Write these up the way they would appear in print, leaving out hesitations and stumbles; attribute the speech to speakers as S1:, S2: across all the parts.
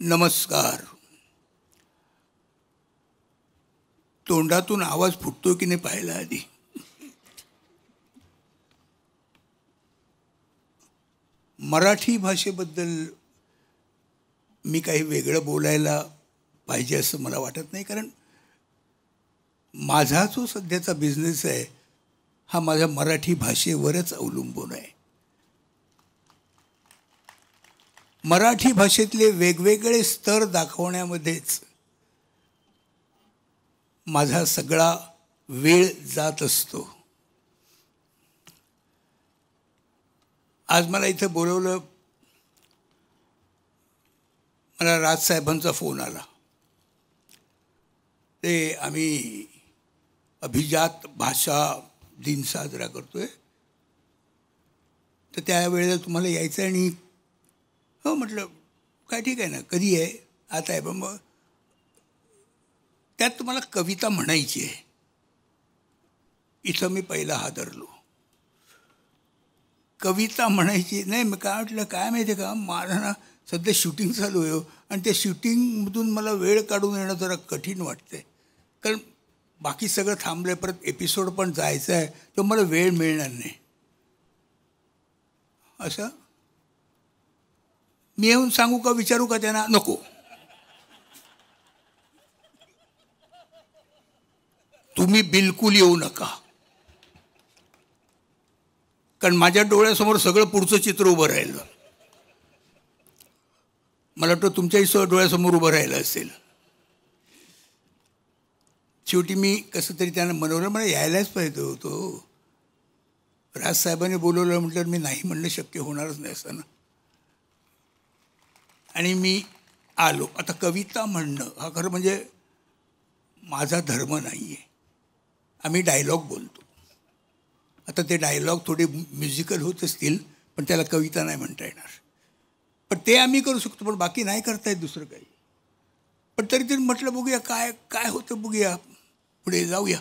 S1: नमस्कार. तोंडातून आवाज फुटतो की नाही पाहिला आधी. मराठी भाषेबद्दल मी काही वेगळं बोलायला पाहिजे असं मला वाटत नाही, कारण माझा जो सध्याचा बिझनेस आहे हा माझ्या मराठी भाषेवरच अवलंबून आहे. मराठी भाषेतले वेगवेगळे स्तर दाखवण्यामध्येच माझा सगळा वेळ जात असतो. आज मला इथं बोलवलं, मला राजसाहेबांचा फोन आला. ते आम्ही अभिजात भाषा दिन साजरा करतोय, तर त्यावेळेला तुम्हाला यायचं आहे. आणि हो म्हटलं, काय ठीक आहे ना, कधी आहे? आता आहे. पण मग त्यात तुम्हाला कविता म्हणायची आहे. इथं मी पहिला हादरलो. कविता म्हणायची नाही. मग काय म्हटलं, काय माहिती आहे का, माझं ना सध्या शूटिंग चालू आहे आणि त्या शूटिंगमधून मला वेळ काढून येणं जरा कठीण वाटते, कारण बाकी सगळं थांबलं आहे. परत एपिसोड पण जायचं आहे, तर मला वेळ मिळणार नाही. असं मी येऊन सांगू का, विचारू का त्यांना? नको. तुम्ही बिलकुल येऊ नका, कारण माझ्या डोळ्यासमोर सगळं पुढचं चित्र उभं राहिलं. मला वाटतं तुमच्याही डोळ्यासमोर उभं राहिलं असेल. शेवटी मी कसं तरी त्यांना मनवलं, मला यायलाच पाहिजे होतो. राजसाहेबांनी बोलवलं म्हटलं मी नाही म्हणणं शक्य होणारच नाही असं ना. आणि मी आलो. आता कविता म्हणणं हा खरं म्हणजे माझा धर्म नाही आहे. आम्ही डायलॉग बोलतो. आता ते डायलॉग थोडे म्युझिकल होत असतील, पण त्याला कविता नाही म्हणता येणार. पण ते आम्ही करू शकतो, पण बाकी नाही करता येत दुसरं काही. पण तरी म्हटलं बघूया काय काय होतं, बघूया पुढे जाऊया.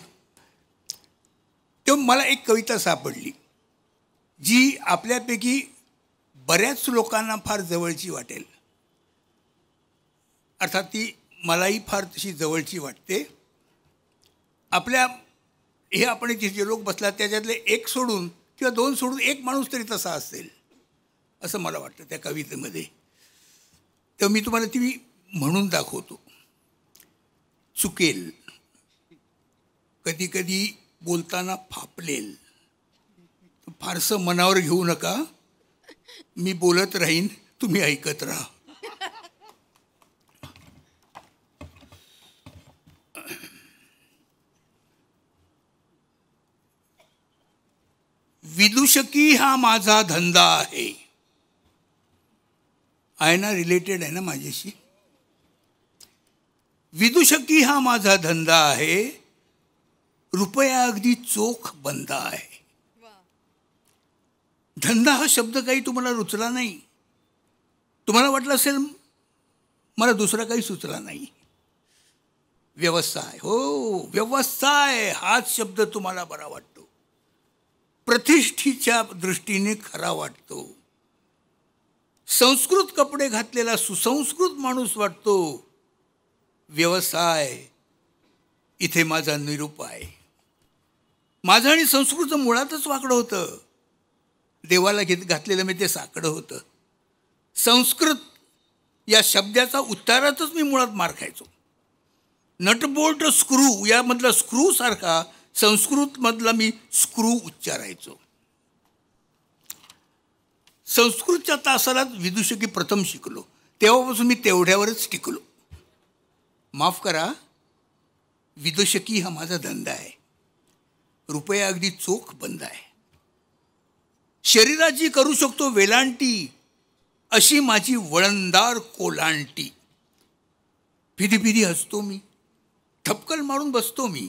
S1: तेव्हा मला एक कविता सापडली जी आपल्यापैकी बऱ्याच लोकांना फार जवळची वाटेल. अर्थात ती मलाही फार तशी जवळची वाटते. आपल्या हे आपण जे लोक बसलात त्याच्यातले एक सोडून किंवा दोन सोडून एक माणूस तरी तसा असेल असं मला वाटतं त्या कवितेमध्ये. तर मी तुम्हाला ती म्हणून दाखवतो. चुकेल, कधी कधी बोलताना फापलेल, फारसं मनावर घेऊ नका. मी बोलत राहीन, तुम्ही ऐकत राहा. विदूषकी हा माझा धंदा आहे. आहे ना, रिलेटेड आहे ना माझ्याशी. विदूषकी हा माझा धंदा आहे, रुपया अगदी चोख बंदा आहे. धंदा हा शब्द काही तुम्हाला रुचला नाही. तुम्हाला वाटलं असेल मला दुसरा काही सुचला नाही. व्यवसाय, हो व्यवसाय हाच शब्द तुम्हाला बरा वाटतो. प्रतिष्ठेच्या दृष्टीने खरा वाटतो. संस्कृत कपडे घातलेला सुसंस्कृत माणूस वाटतो. व्यवसाय इथे माझा निरूप आहे. माझं आणि संस्कृतचं मुळातच वाकडं होतं. देवाला घातलेलं मी ते साकडं होतं. संस्कृत या शब्दाचा उच्चारातच मी मुळात मार खायचो. नटबोल्ट स्क्रू यामधला स्क्रू सारखा संस्कृतमधला मी स्क्रू उच्चारायचो. संस्कृतच्या तासाला विदूषकी प्रथम शिकलो. तेव्हापासून मी तेवढ्यावरच टिकलो. माफ करा, विदूषकी हा माझा धंदा आहे. रुपया अगदी चोख बंद आहे. शरीराची करू शकतो वेलांटी, अशी माझी वळणदार कोलांटी. फिदी फिदी हसतो मी, ठपकल मारून बसतो मी.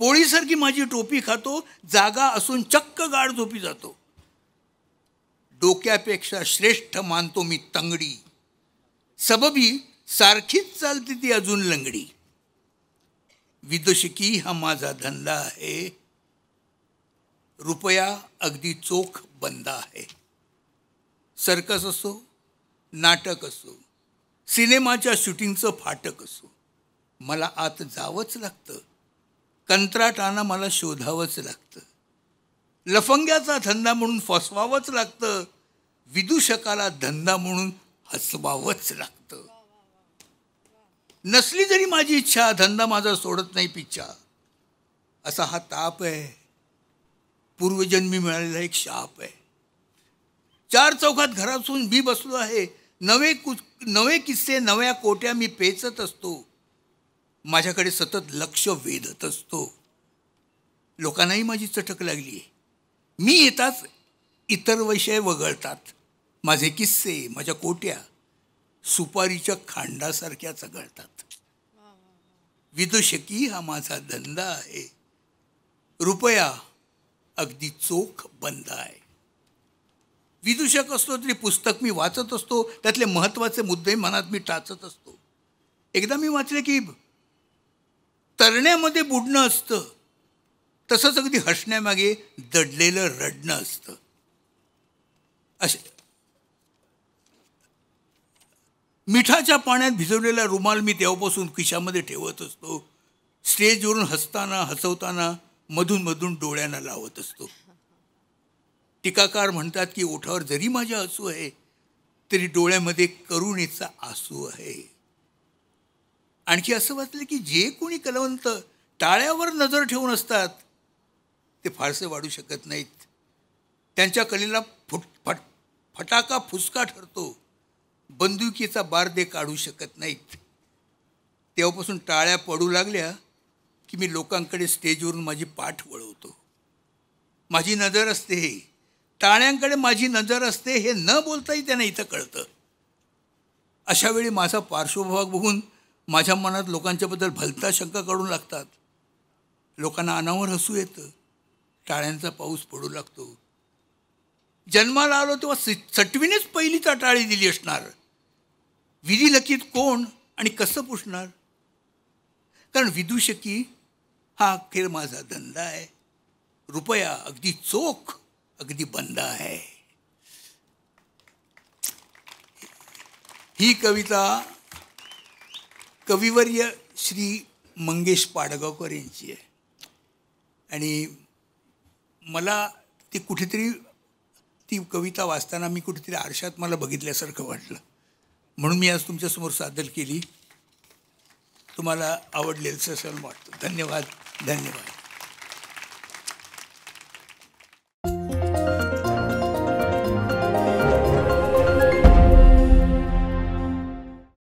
S1: पोळीसारखी माझी टोपी खातो, जागा असून चक्क गाढ झोपी जातो. डोक्यापेक्षा श्रेष्ठ मानतो मी तंगडी, सबबी सारखीच चालते ती अजून लंगडी. विदूषकी हा माझा धंदा आहे, रुपया अगदी चोख बंद आहे. सर्कस असो, नाटक असो, सिनेमाच्या शूटिंगचं फाटक असो, मला आत जावंच लागतं. कंत्राटानं मला शोधावंच लागतं. लफंग्याचा धंदा म्हणून फसवावंच लागतं. विदूषकाला धंदा म्हणून हसवावंच लागतं. नसली जरी माझी इच्छा, धंदा माझा सोडत नाही पिच्छा. असा हा ताप आहे, पूर्वजन्मी मिळालेला एक शाप आहे. चार चौकात घरातून मी बसलो आहे. नवे किस्से नव्या कोट्या मी पेचत असतो. माझ्याकडे सतत लक्ष वेधत असतो. लोकांनाही माझी चटक लागली आहे. मी येताच इतर विषय वगळतात. माझे किस्से, माझ्या कोट्या सुपारीच्या खांडासारख्या चघळतात. विदूषकी हा माझा धंदा आहे. रुपया अगदी चोख बंद आहे. विदूषक असतो तरी पुस्तक मी वाचत असतो. त्यातले महत्त्वाचे मुद्दे मनात मी टाचत असतो. एकदा मी वाचले की तरण्यामध्ये बुडणं असतं, तसंच अगदी हसण्यामागे दडलेलं रडणं असतं. असे मिठाच्या पाण्यात भिजवलेला रुमाल मी तेव्हापासून खिशामध्ये ठेवत असतो. स्टेजवरून हसताना हसवताना मधून मधून डोळ्यांना लावत असतो. टीकाकार म्हणतात की ओठावर जरी माझ्या हसू आहे, तरी डोळ्यामध्ये करुणेचा आसू आहे. आणखी असं वाटलं की जे कोणी कलावंत टाळ्यावर नजर ठेवून असतात, ते फारसे वाढू शकत नाहीत. त्यांच्या कलेला फटाका फुसका ठरतो. बंदुकीचा बारदे काढू शकत नाहीत. तेव्हापासून टाळ्या पडू लागल्या की मी लोकांकडे स्टेजवरून माझी पाठ वळवतो. माझी नजर असते, टाळ्यांकडे माझी नजर असते, हे न बोलताही त्यांना इथं कळतं. अशा वेळी माझा पार्श्वभाग बघून माझ्या मनात लोकांच्याबद्दल भलता शंका काढून लागतात. लोकांना अनावर हसू येतं. टाळ्यांचा पाऊस पडू लागतो. जन्माला आलो तेव्हा सटवीनेच पहिलीचा टाळी दिली असणार. विधी लकीत कोण आणि कसं पुसणार? कारण विदूषकी हा अखेर माझा धंदा आहे. रुपया अगदी चोख अगदी बंद आहे. ही कविता कविवर्य श्री मंगेश पाडगावकर यांची आहे. आणि मला ती कुठेतरी ती कविता वाचताना मी कुठेतरी आरशात मला बघितल्यासारखं वाटलं. म्हणून मी आज तुमच्यासमोर सादर केली. तुम्हाला आवडलेलं असं वाटतं. धन्यवाद.